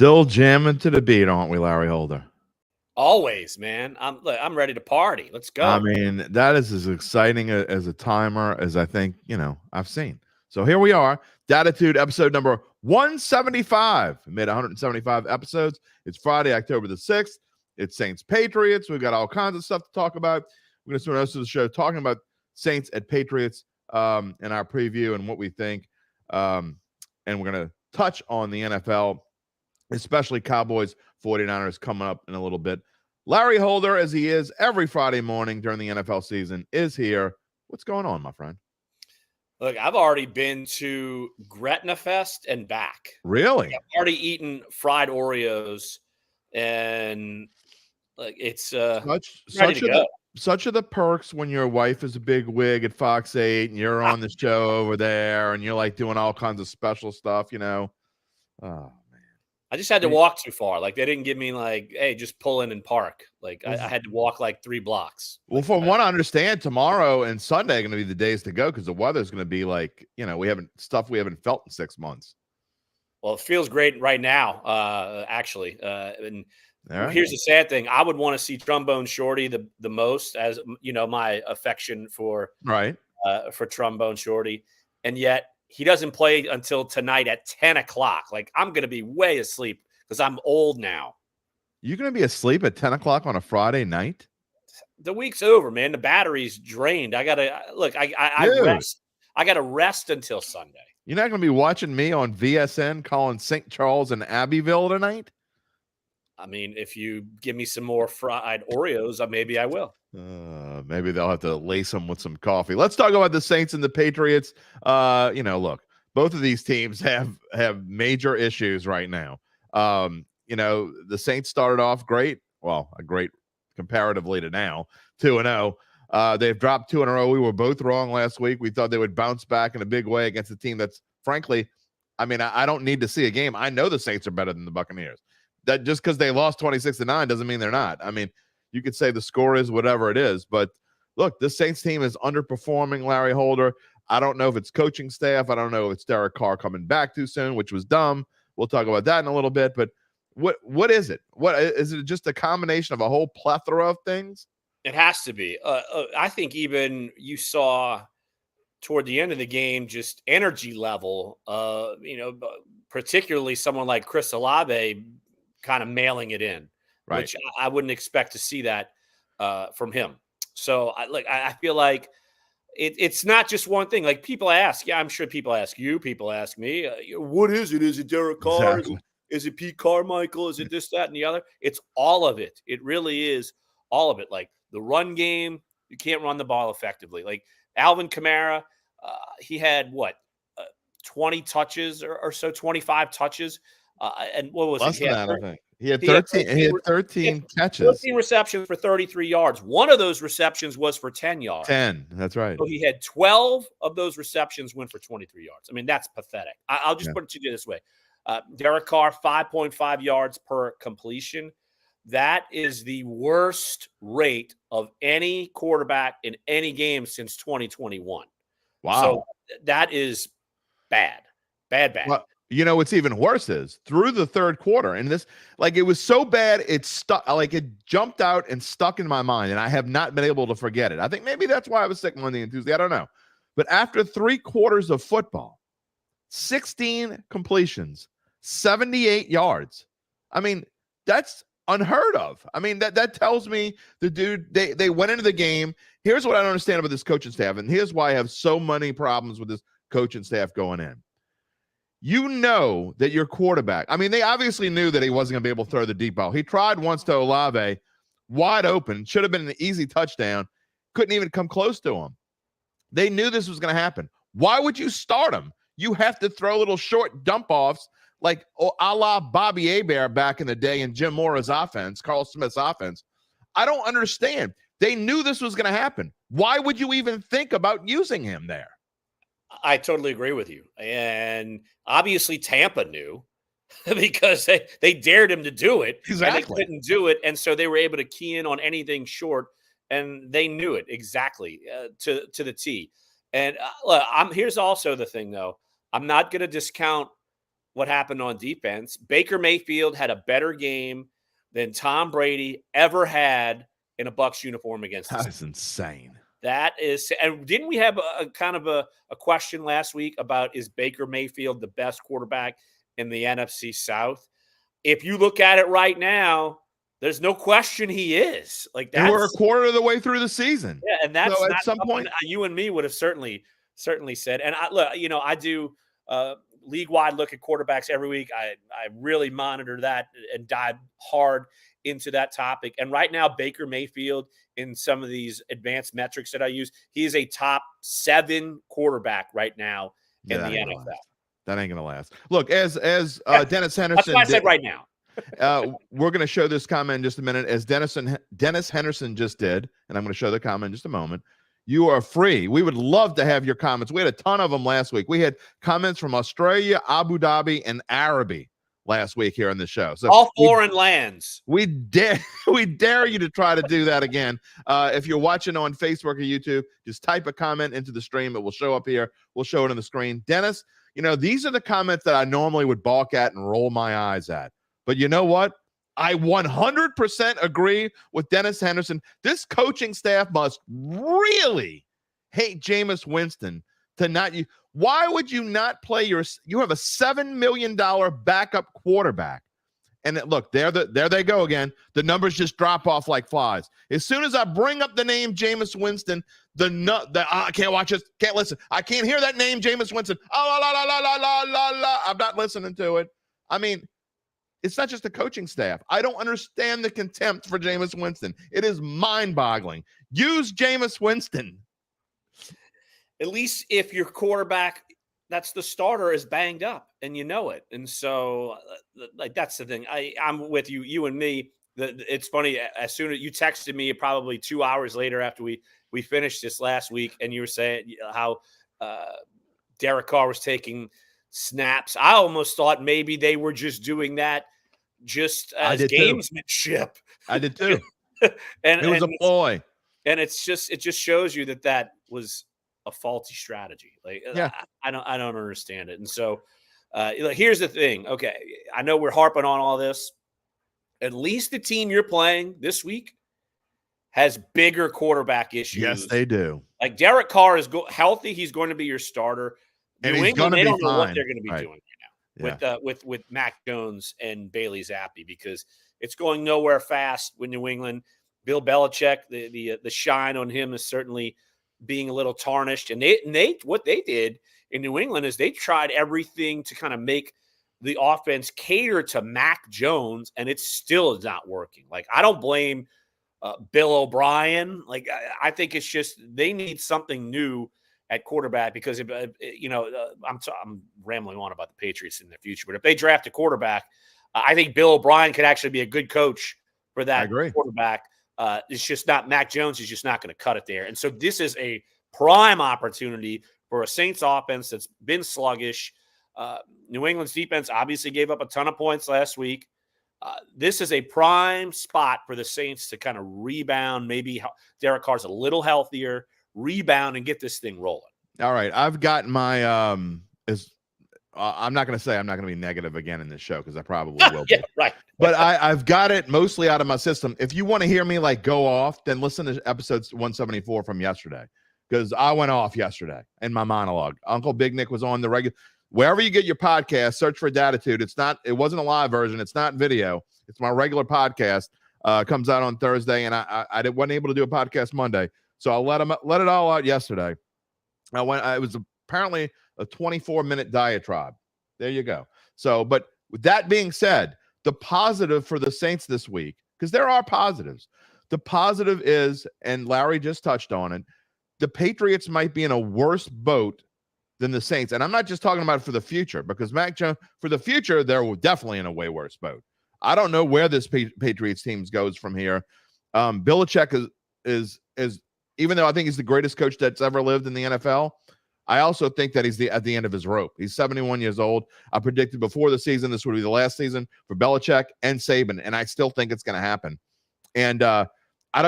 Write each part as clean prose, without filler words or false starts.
Still jamming to the beat, aren't we, Larry Holder? Always, man. I'm ready to party. Let's go. I mean, that is as exciting as a timer as I think, I've seen. So here we are, Dattitude episode number 175. We made 175 episodes. It's Friday, October the 6th. It's Saints Patriots. We've got all kinds of stuff to talk about. We're going to spend most of the show talking about Saints at Patriots in our preview and what we think. And we're going to touch on the NFL, especially Cowboys 49ers coming up in a little bit. Larry Holder, as he is every Friday morning during the NFL season, is here. What's going on, my friend? Look, I've already been to Gretna Fest and back. Really? I've already eaten fried Oreos, and like it's ready to go. Such are the perks when your wife is a big wig at Fox 8 and you're on the show over there and you're like doing all kinds of special stuff, Oh, man. I just had to walk too far. Like they didn't give me like, hey, just pull in and park. Like I had to walk like 3 blocks. Well, from what I understand, tomorrow and Sunday are going to be the days to go because the weather's going to be like, we haven't felt in 6 months. Well, it feels great right now, actually. And right. Here's the sad thing. I would want to see Trombone Shorty the most, as my affection for Trombone Shorty. And yet he doesn't play until tonight at 10 o'clock. Like I'm going to be way asleep because I'm old now. You're going to be asleep at 10 o'clock on a Friday night? The week's over, man. The battery's drained. I got to look. I rest. I got to rest until Sunday. You're not going to be watching me on VSN calling St. Charles and Abbeville tonight? I mean, if you give me some more fried Oreos, maybe I will. Maybe they'll have to lace them with some coffee. Let's talk about the Saints and the Patriots. Look, both of these teams have major issues right now. The Saints started off great. Well, great comparatively to now, 2-0. They've dropped 2 in a row. We were both wrong last week. We thought they would bounce back in a big way against a team that's, frankly, I don't need to see a game. I know the Saints are better than the Buccaneers. That just because they lost 26-9 doesn't mean they're not. You could say the score is whatever it is, but look, this Saints team is underperforming, Larry Holder. I don't know if it's coaching staff. I don't know if it's Derek Carr coming back too soon, which was dumb. We'll talk about that in a little bit, but what is it? What is it? Just a combination of a whole plethora of things? It has to be. I think even you saw toward the end of the game, just energy level, particularly someone like Chris Olave kind of mailing it in, right? Which I wouldn't expect to see that from him. So I feel like it's not just one thing. Like people ask, I'm sure people ask you, people ask me, what is it? Is it Derek Carr? Exactly. Is it Pete Carmichael? Is it this, that, and the other? It's all of it. It really is all of it. Like the run game, you can't run the ball effectively. Like Alvin Kamara, he had 20 touches or so, 25 touches. And what was less it? Than that, I think. He had 13 catches. 13 receptions for 33 yards. One of those receptions was for 10 yards. 10, that's right. So he had 12 of those receptions went for 23 yards. That's pathetic. I'll just put it to you this way. Derek Carr, 5.5 yards per completion. That is the worst rate of any quarterback in any game since 2021. Wow. So that is bad. Bad. Well, what's even worse is through the third quarter, and this, it was so bad, it stuck, it jumped out and stuck in my mind, and I have not been able to forget it. I think maybe that's why I was sick Monday and Tuesday. I don't know. But after 3 quarters of football, 16 completions, 78 yards. That's unheard of. That tells me the dude, they went into the game. Here's what I don't understand about this coaching staff, and here's why I have so many problems with this coaching staff going in. That your quarterback, they obviously knew that he wasn't going to be able to throw the deep ball. He tried once to Olave, wide open, should have been an easy touchdown, couldn't even come close to him. They knew this was going to happen. Why would you start him? You have to throw little short dump-offs like a la Bobby Hebert back in the day in Jim Mora's offense, Carl Smith's offense. I don't understand. They knew this was going to happen. Why would you even think about using him there? I totally agree with you. And obviously Tampa knew because they dared him to do it. Exactly. And they couldn't do it. And so they were able to key in on anything short, and they knew it exactly to the T. And here's also the thing, though. I'm not going to discount what happened on defense. Baker Mayfield had a better game than Tom Brady ever had in a Bucs uniform against us. That's insane. That is, and didn't we have a kind of a question last week about, is Baker Mayfield the best quarterback in the NFC South? If you look at it right now, there's no question he is. Like, that's, and we're a quarter of the way through the season. Yeah, and that's so not at some point you and me would have certainly said. And I do league-wide look at quarterbacks every week. I really monitor that and dive hard into that topic. And right now, Baker Mayfield, in some of these advanced metrics that I use, he is a top 7 quarterback right now in the NFL. That ain't gonna last. Look, as Dennis Henderson. That's why I said right now. We're going to show this comment in just a minute, as Dennis Henderson just did, and I'm going to show the comment in just a moment. You are free. We would love to have your comments. We had a ton of them last week. We had comments from Australia, Abu Dhabi, and Araby last week here on the show. So all foreign lands. We dare you to try to do that again. If you're watching on Facebook or YouTube, just type a comment into the stream. It will show up here. We'll show it on the screen. Dennis, these are the comments that I normally would balk at and roll my eyes at. But you know what? I 100% agree with Dennis Henderson. This coaching staff must really hate Jameis Winston to not you. Why would you not play you have a $7 million backup quarterback? And look, there they go again. The numbers just drop off like flies. As soon as I bring up the name Jameis Winston, I can't watch this, can't listen. I can't hear that name, Jameis Winston. Oh, la, la, la, la, la, la, la. I'm not listening to it. I mean, it's not just the coaching staff. I don't understand the contempt for Jameis Winston. It is mind-boggling. Use Jameis Winston. At least if your quarterback, that's the starter, is banged up, and you know it. And so, that's the thing. I'm with you. You and me. It's funny. As soon as you texted me, probably 2 hours later after we finished this last week, and you were saying how Derek Carr was taking snaps. I almost thought maybe they were just doing that just as gamesmanship. I did too. and it was a ploy. And it just shows you that was a faulty strategy. Like, yeah. I don't understand it. And so here's the thing. Okay, I know we're harping on all this. At least the team you're playing this week has bigger quarterback issues. Yes, they do. Like, Derek Carr is healthy. He's going to be your starter. And New England, they don't know what they're going to be right. doing right now with Mac Jones and Bailey Zappi, because it's going nowhere fast with New England. Bill Belichick, the shine on him is certainly being a little tarnished. And they what they did in New England is they tried everything to kind of make the offense cater to Mac Jones, and it still is not working. Like, I don't blame Bill O'Brien. Like, I think it's just they need something new at quarterback, because I'm rambling on about the Patriots in the future, but if they draft a quarterback, I think Bill O'Brien could actually be a good coach for that quarterback. It's just not Mac Jones. He's just not going to cut it there. And so this is a prime opportunity for a Saints offense that's been sluggish. New England's defense obviously gave up a ton of points last week. This is a prime spot for the Saints to kind of rebound. Maybe Derek Carr's a little healthier, rebound, and get this thing rolling. All right. I've got my I'm not going to say I'm not going to be negative again in this show, because I probably will be. Yeah, right. But I've got it mostly out of my system. If you want to hear me go off, then listen to episode 174 from yesterday, because I went off yesterday in my monologue. Uncle Big Nick was on the regular. Wherever you get your podcast, search for Dattitude. It wasn't a live version. It's not video. It's my regular podcast. Comes out on Thursday, and I wasn't able to do a podcast Monday. So I let it all out yesterday. It was apparently a 24-minute diatribe. There you go. So, but with that being said, the positive for the Saints this week, because there are positives. The positive is, and Larry just touched on it, the Patriots might be in a worse boat than the Saints. And I'm not just talking about it for the future, because Mac Jones, for the future, they're definitely in a way worse boat. I don't know where this Patriots team goes from here. Belichick is even though I think he's the greatest coach that's ever lived in the NFL, I also think that he's at the end of his rope. He's 71 years old. I predicted before the season this would be the last season for Belichick and Saban, and I still think it's going to happen. And I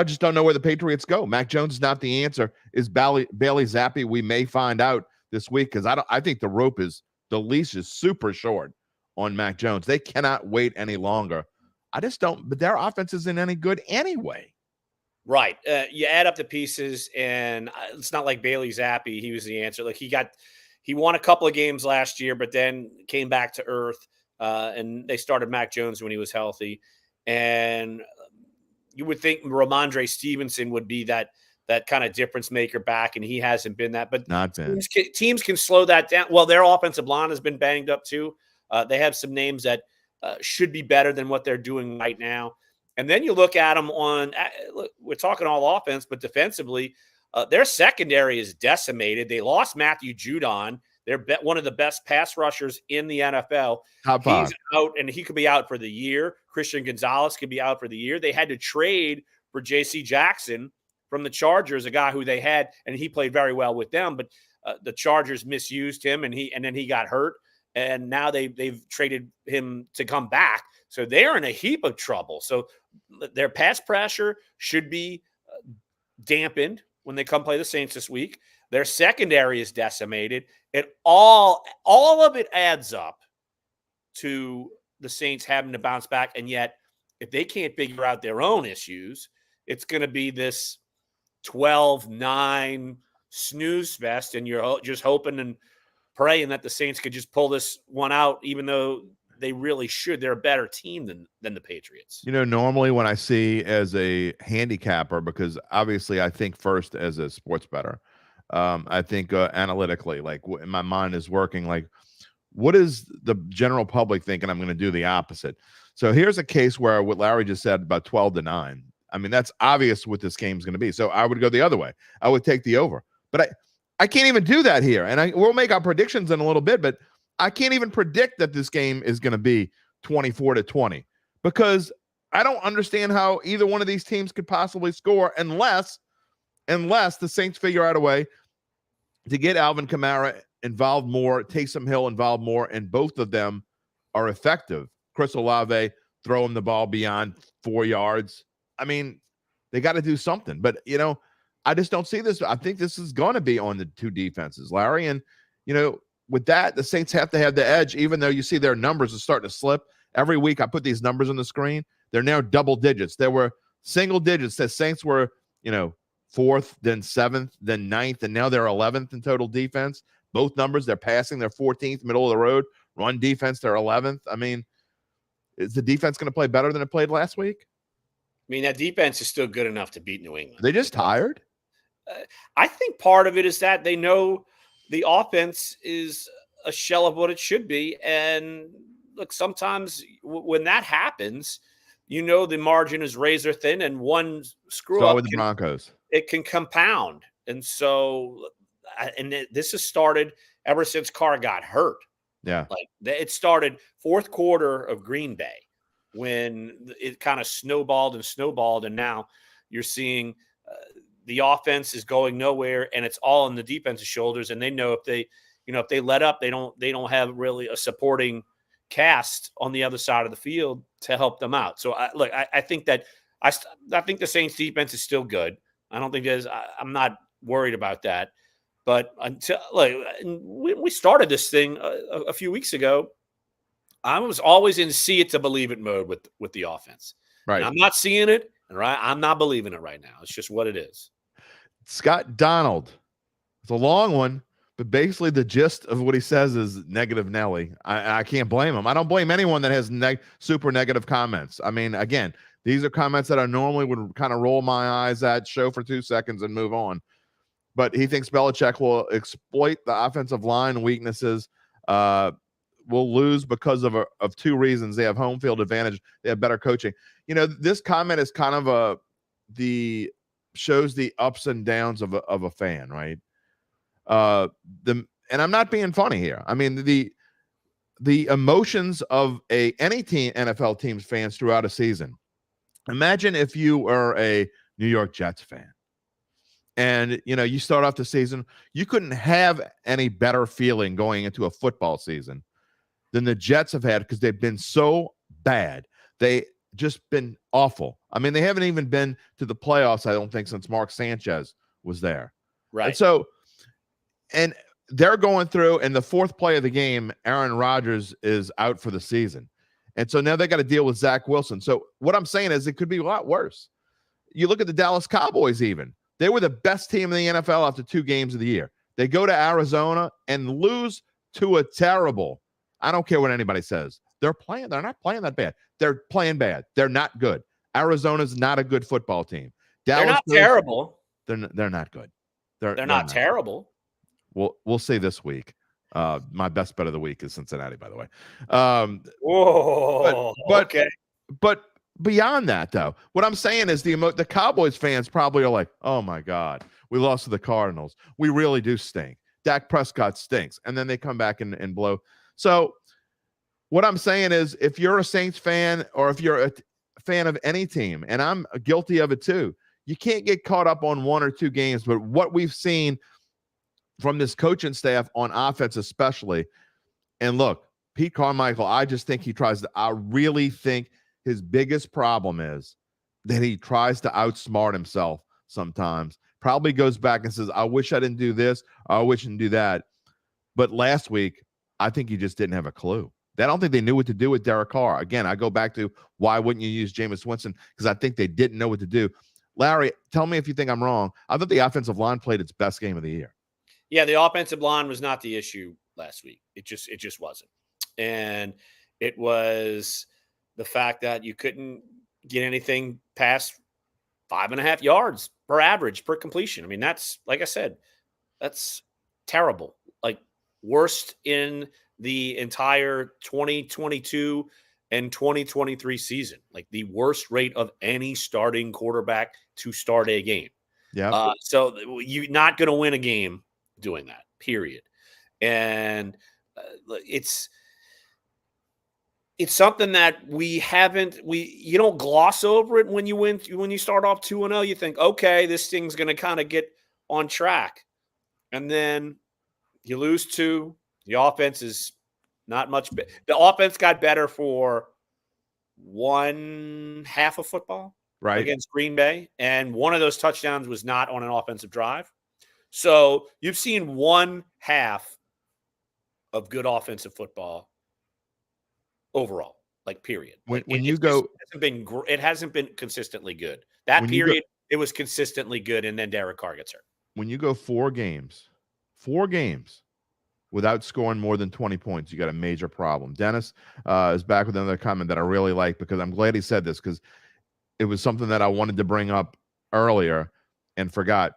just don't know where the Patriots go. Mac Jones is not the answer. Is Bailey Zappi? We may find out this week, because I think the leash is super short on Mac Jones. They cannot wait any longer. I just don't, but their offense isn't any good anyway. Right. You add up the pieces, and it's not like Bailey Zappi. He was the answer. Like he won a couple of games last year, but then came back to earth, and they started Mac Jones when he was healthy. And you would think Ramondre Stevenson would be that kind of difference maker back, and he hasn't been that. But Not been. Teams can slow that down. Well, their offensive line has been banged up too. They have some names that should be better than what they're doing right now. And then you look at them look, we're talking all offense, but defensively, their secondary is decimated. They lost Matthew Judon. They're one of the best pass rushers in the NFL. He's out, and he could be out for the year. Christian Gonzalez could be out for the year. They had to trade for J.C. Jackson from the Chargers, a guy who they had, and he played very well with them. But the Chargers misused him, and then he got hurt. And now they've traded him to come back. So they're in a heap of trouble. So their pass pressure should be dampened when they come play the Saints this week. Their secondary is decimated. All of it adds up to the Saints having to bounce back. And yet, if they can't figure out their own issues, it's going to be this 12-9 snooze fest. And you're just hoping and praying that the Saints could just pull this one out, even though they really should. They're a better team than the Patriots. Normally when I see as a handicapper, because obviously I think first as a sports bettor, I think analytically, like my mind is working like, what is the general public thinking? I'm going to do the opposite. So here's a case where what Larry just said about 12-9. I mean, that's obvious what this game's going to be. So I would go the other way. I would take the over, but I can't even do that here. And we'll make our predictions in a little bit, but I can't even predict that this game is going to be 24-20 because I don't understand how either one of these teams could possibly score unless the Saints figure out a way to get Alvin Kamara involved more, Taysom Hill involved more, and both of them are effective. Chris Olave throwing the ball beyond 4 yards. I mean, they got to do something. But, I just don't see this. I think this is going to be on the two defenses, Larry. And, with that, the Saints have to have the edge, even though you see their numbers are starting to slip. Every week I put these numbers on the screen. They're now double digits. There were single digits. The Saints were, 4th, then 7th, then 9th, and now they're 11th in total defense. Both numbers, they're passing. They're 14th, middle of the road. Run defense, they're 11th. I mean, is the defense going to play better than it played last week? I mean, that defense is still good enough to beat New England. They just tired? I think part of it is that they know the offense is a shell of what it should be. And look, sometimes when that happens, the margin is razor thin, and one screw up with the Broncos. It can compound. And so, this has started ever since Carr got hurt. Yeah. Like it started fourth quarter of Green Bay when it kind of snowballed. And now you're seeing the offense is going nowhere, and it's all on the defense's shoulders. And they know if they let up, they don't have really a supporting cast on the other side of the field to help them out. So I think that I think the Saints defense is still good. I don't think I'm not worried about that. But until we started this thing a few weeks ago, I was always in see it to believe it mode with the offense. Right. And I'm not seeing it, and I'm not believing it right now. It's just what it is. Scott Donald. It's a long one, but basically the gist of what he says is negative Nelly. I can't blame him. I don't blame anyone that has super negative comments. I mean, again, these are comments that I normally would kind of roll my eyes at, show for 2 seconds, and move on. But he thinks Belichick will exploit the offensive line weaknesses. Will lose because of 2 reasons. They have home field advantage. They have better coaching. This comment is kind of shows the ups and downs of a fan, right? And I'm not being funny here. I mean, the emotions of any team, NFL team's fans throughout a season. Imagine if you were a New York Jets fan. And, you start off the season, you couldn't have any better feeling going into a football season than the Jets have had because they've been so bad. They just been awful. I mean, they haven't even been to the playoffs, I don't think, since Mark Sanchez was there. Right. And so, and they're going through, and the fourth play of the game, Aaron Rodgers is out for the season. And so now they got to deal with Zach Wilson. So what I'm saying is it could be a lot worse. You look at the Dallas Cowboys even. They were the best team in the NFL after 2 games of the year. They go to Arizona and lose to a terrible, I don't care what anybody says. They're not playing that bad. They're playing bad. They're not good. Arizona's not a good football team. They're not terrible. They're not good. They're not terrible. We'll see this week. My best bet of the week is Cincinnati, by the way. Whoa. Okay. But beyond that, though, what I'm saying is the Cowboys fans probably are like, oh, my God, we lost to the Cardinals. We really do stink. Dak Prescott stinks. And then they come back and blow. So what I'm saying is if you're a Saints fan or if you're a fan of any team, and I'm guilty of it too, you can't get caught up on 1 or 2 games. But what we've seen from this coaching staff on offense especially, and look, Pete Carmichael, I really think his biggest problem is that he tries to outsmart himself sometimes. Probably goes back and says, I wish I didn't do this. I wish I didn't do that. But last week, I think he just didn't have a clue. I don't think they knew what to do with Derek Carr. Again, I go back to why wouldn't you use Jameis Winston? Because I think they didn't know what to do. Larry, tell me if you think I'm wrong. I thought the offensive line played its best game of the year. Yeah, the offensive line was not the issue last week. It just wasn't. And it was the fact that you couldn't get anything past 5.5 yards per average per completion. I mean, that's, like I said, that's terrible. Like worst in the entire 2022 and 2023 season. Like the worst rate of any starting quarterback to start a game. Yeah. So you're not going to win a game doing that, period. And it's something that you don't gloss over it when you start off 2-0. You think, okay, this thing's going to kind of get on track. And then you lose 2. The offense is not much. The offense got better for 1 half of football against Green Bay. And one of those touchdowns was not on an offensive drive. So you've seen 1 half of good offensive football overall, like period. It hasn't been consistently good. That period, it was consistently good. And then Derek Carr gets hurt. When you go 4 games without scoring more than 20 points, you got a major problem. Dennis is back with another comment that I really like because I'm glad he said this because it was something that I wanted to bring up earlier and forgot.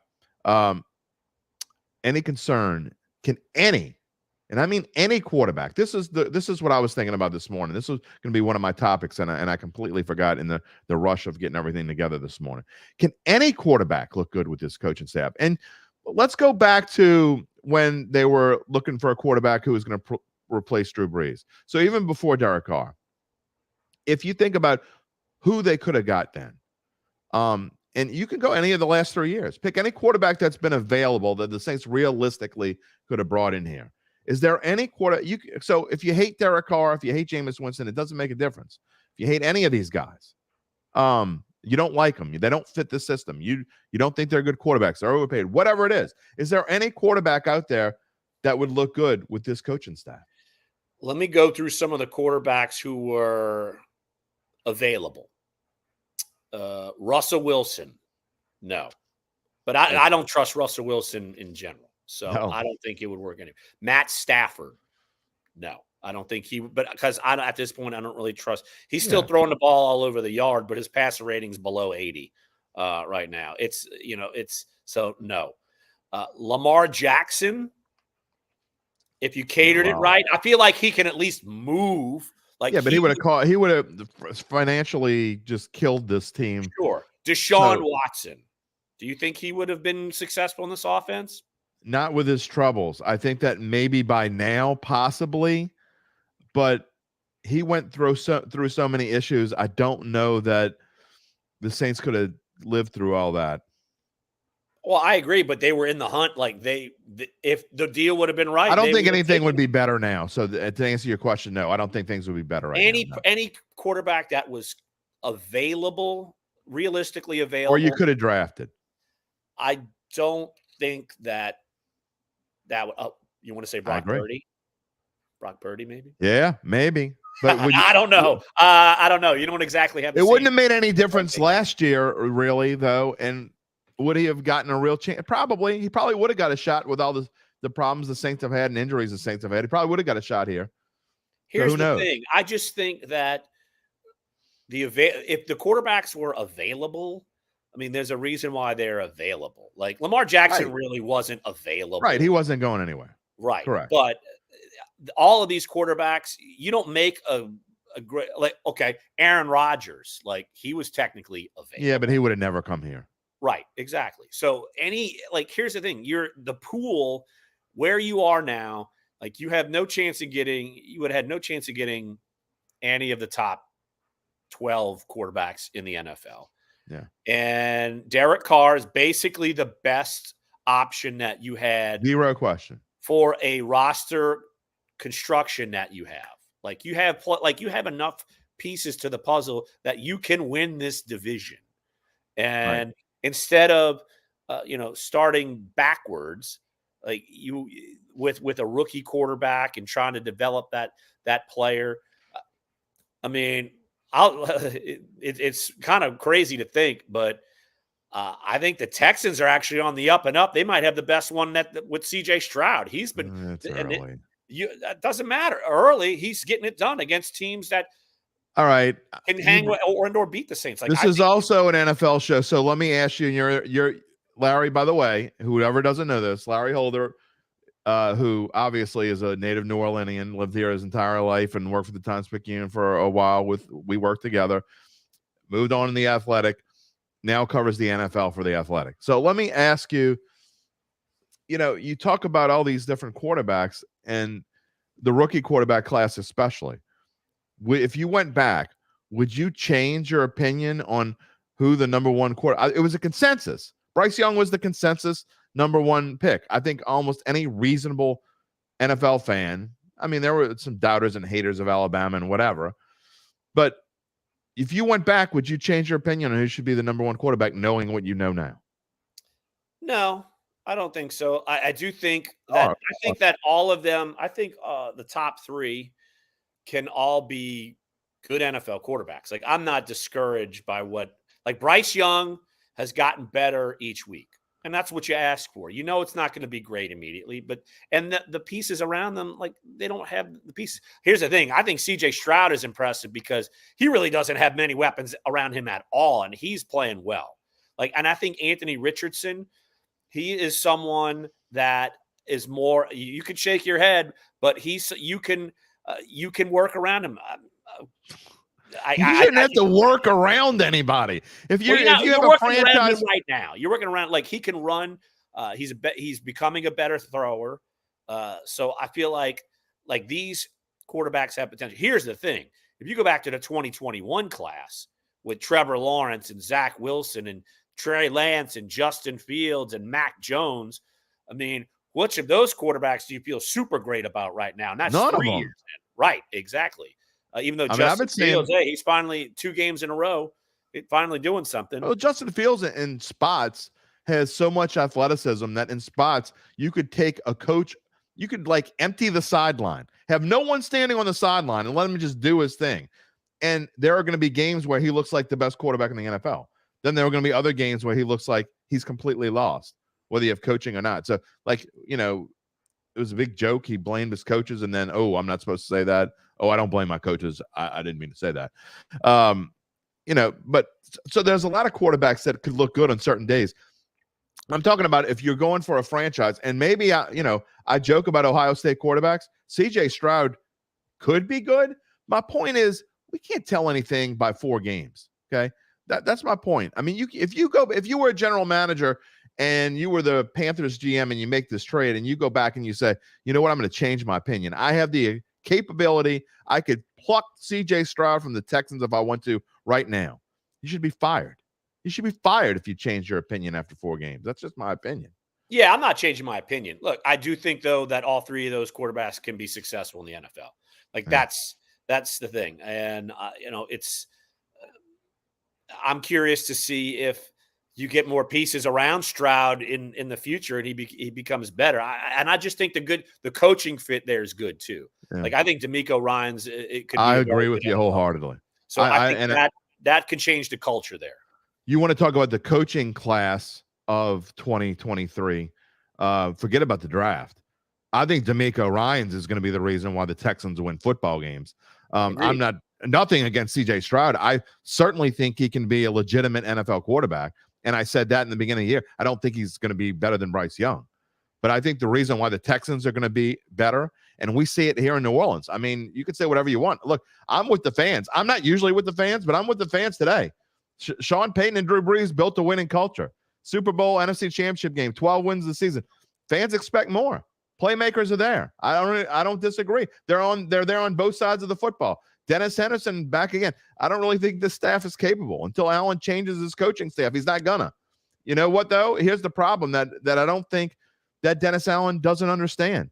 Any concern and I mean any quarterback. This is what I was thinking about this morning. This was going to be one of my topics, and I completely forgot in the rush of getting everything together this morning. Can any quarterback look good with this coaching staff? And let's go back to when they were looking for a quarterback who was going to replace Drew Brees. So even before Derek Carr, if you think about who they could have got then, and you can go any of the last 3 years, pick any quarterback that's been available that the Saints realistically could have brought in here. Is there any so if you hate Derek Carr, if you hate Jameis Winston, it doesn't make a difference. If you hate any of these guys, you don't like them. They don't fit the system. You don't think they're good quarterbacks. They're overpaid. Whatever it is there any quarterback out there that would look good with this coaching staff? Let me go through some of the quarterbacks who were available. Russell Wilson, no. But I don't trust Russell Wilson in general. So no. I don't think it would work anyway. Matt Stafford, no. I don't think but because at this point, I don't really trust. He's still throwing the ball all over the yard, but his passer rating's below 80 right now. So no. Lamar Jackson, if you catered it right, I feel like he can at least move. But he would have financially just killed this team. Sure. Deshaun Watson, do you think he would have been successful in this offense? Not with his troubles. I think that maybe by now, possibly, but he went through so many issues. I don't know that the Saints could have lived through all that. Well, I agree, but they were in the hunt. Like if the deal would have been right, I don't think anything would be better now. So to answer your question, no, I don't think things would be better right now. Any quarterback that was realistically available, or you could have drafted. I don't think that would. You want to say Brock Purdy? Brock Purdy, maybe? Yeah, maybe. But I don't know. I don't know. You don't exactly have the It same wouldn't have made any difference last year, really, though. And would he have gotten a real chance? Probably. He probably would have got a shot with all the problems the Saints have had and injuries the Saints have had. He probably would have got a shot here. Here's the thing. I just think that if the quarterbacks were available, I mean, there's a reason why they're available. Like Lamar Jackson really wasn't available. Right. He wasn't going anywhere. Right. Correct. But all of these quarterbacks, you don't make a great, like, okay, Aaron Rodgers, like he was technically available. Yeah, but he would have never come here. Right. Exactly. So here's the thing. The pool where you are now, like you would have had no chance of getting any of the top 12 quarterbacks in the NFL. Yeah. And Derek Carr is basically the best option that you had. Zero question. For a roster construction that you have. Like you have enough pieces to the puzzle that you can win this division. And instead of starting backwards, like you with a rookie quarterback and trying to develop that player, I mean, it's kind of crazy to think, but I think the Texans are actually on the up and up. They might have the best one with C.J. Stroud. He's been that doesn't matter. Early, he's getting it done against teams that can hang with or beat the Saints. Like this is also an NFL show, so let me ask you. You're Larry, by the way. Whoever doesn't know this, Larry Holder, who obviously is a native New Orleanian, lived here his entire life and worked for the Times-Picayune for a while. We worked together. Moved on in the Athletic. Now covers the NFL for the Athletic. So let me ask you, you talk about all these different quarterbacks and the rookie quarterback class especially. If you went back, would you change your opinion on who the number one quarterback? It was a consensus. Bryce Young was the consensus number one pick. I think almost any reasonable NFL fan, I mean, there were some doubters and haters of Alabama and whatever, but if you went back, would you change your opinion on who should be the number one quarterback, knowing what you know now? No, I don't think so. I do think that that all of them. I think the top three can all be good NFL quarterbacks. Like I'm not discouraged by Bryce Young has gotten better each week. And that's what you ask for. It's not going to be great immediately, but the pieces around them, like they don't have the pieces. Here's the thing. I think C.J. Stroud is impressive because he really doesn't have many weapons around him at all, and he's playing well. And I think Anthony Richardson, he is someone that is more. You could shake your head, but you can work around him. You shouldn't have to work around anybody. If you have a franchise right now, you're working around like he can run. He's becoming a better thrower. So I feel like these quarterbacks have potential. Here's the thing: if you go back to the 2021 class with Trevor Lawrence and Zach Wilson and Trey Lance and Justin Fields and Mac Jones, I mean, which of those quarterbacks do you feel super great about right now? And that's none 3 of them. years in. Right, exactly. Even though Justin Fields, he's finally 2 games in a row, finally doing something. Well, Justin Fields in spots has so much athleticism that in spots you could take a coach, you could empty the sideline, have no one standing on the sideline and let him just do his thing. And there are going to be games where he looks like the best quarterback in the NFL. Then there are going to be other games where he looks like he's completely lost, whether you have coaching or not. So it was a big joke. He blamed his coaches and then, I'm not supposed to say that. I don't blame my coaches. I didn't mean to say that. But so there's a lot of quarterbacks that could look good on certain days. I'm talking about if you're going for a franchise, and maybe I joke about Ohio State quarterbacks. C.J. Stroud could be good. My point is we can't tell anything by 4 games. Okay, that's my point. I mean, if you were a general manager and you were the Panthers GM and you make this trade and you go back and you say, you know what, I'm going to change my opinion. I have the capability. I could pluck C.J. Stroud from the Texans if I want to right now. You should be fired. You should be fired if you change your opinion after 4 games. That's just my opinion. Yeah, I'm not changing my opinion. Look, I do think, though, that all 3 of those quarterbacks can be successful in the NFL. That's the thing. And, it's I'm curious to see if you get more pieces around Stroud in the future, and he becomes better. I just think the coaching fit there is good too. Yeah. Like I think D'Amico Ryans, it could. Be I agree with you wholeheartedly. So I think that could change the culture there. You want to talk about the coaching class of 2023? Forget about the draft. I think D'Amico Ryans is going to be the reason why the Texans win football games. I'm nothing against CJ Stroud. I certainly think he can be a legitimate NFL quarterback. And I said that in the beginning of the year. I don't think he's going to be better than Bryce Young. But I think the reason why the Texans are going to be better, and we see it here in New Orleans. I mean, you could say whatever you want. Look, I'm with the fans. I'm not usually with the fans, but I'm with the fans today. Sean Payton and Drew Brees built a winning culture. Super Bowl, NFC Championship game, 12 wins this season. Fans expect more. Playmakers are there. I don't disagree. They're there on both sides of the football. Dennis Henderson back again. I don't really think this staff is capable until Allen changes his coaching staff. He's not gonna. You know what though? Here's the problem that I don't think that Dennis Allen doesn't understand.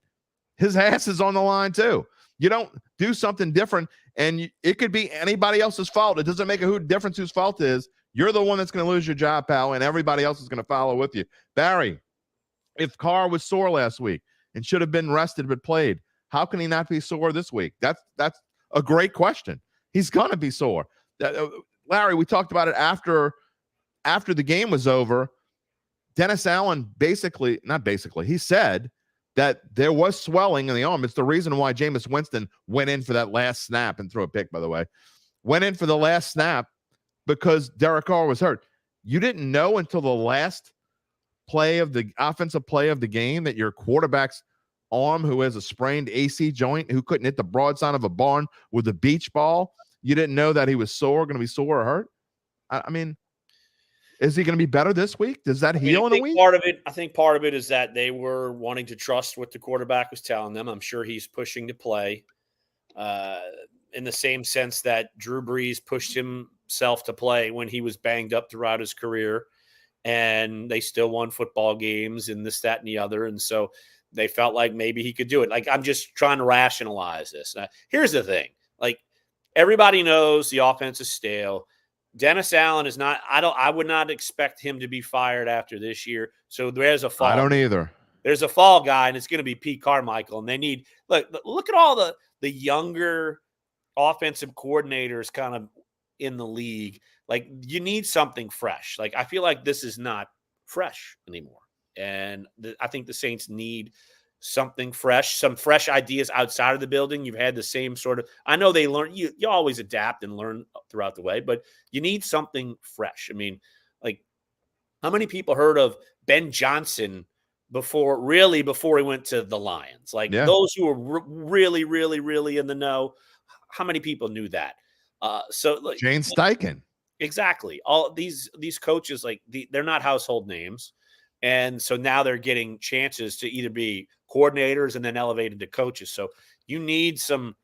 His ass is on the line too. You don't do something different, and it could be anybody else's fault. It doesn't make a difference whose fault it is. You're the one that's going to lose your job, pal, and everybody else is going to follow with you. Barry, if Carr was sore last week and should have been rested but played, how can he not be sore this week? That's a great question. He's going to be sore. Larry, we talked about it after the game was over. Dennis Allen he said that there was swelling in the arm. It's the reason why Jameis Winston went in for that last snap and threw a pick, by the way. Went in for the last snap because Derek Carr was hurt. You didn't know until the last offensive play of the game that your quarterback's arm, who has a sprained AC joint, who couldn't hit the broadside of a barn with a beach ball, you didn't know that he was going to be sore or hurt? I mean, is he going to be better this week? Does that heal in a week? I think part of it is that they were wanting to trust what the quarterback was telling them. I'm sure he's pushing to play in the same sense that Drew Brees pushed himself to play when he was banged up throughout his career, and they still won football games and this, that, and the other. And so they felt like maybe he could do it. Like, I'm just trying to rationalize this. Here's the thing. Like, everybody knows the offense is stale. Dennis Allen is not – I would not expect him to be fired after this year. So there's a fall. I don't either. There's a fall guy, and it's going to be Pete Carmichael. And they need – look at all the younger offensive coordinators kind of in the league. Like, you need something fresh. Like, I feel like this is not fresh anymore. And I think the Saints need something fresh, some fresh ideas outside of the building. You've had the same sort of – I know they learn – you always adapt and learn throughout the way, but you need something fresh. I mean, like, how many people heard of Ben Johnson before he went to the Lions? Like, those who were really, really, really in the know, how many people knew that? Like, Jane Steichen. Exactly. All these coaches, like, they're not household names. And so now they're getting chances to either be coordinators and then elevated to coaches. So you need some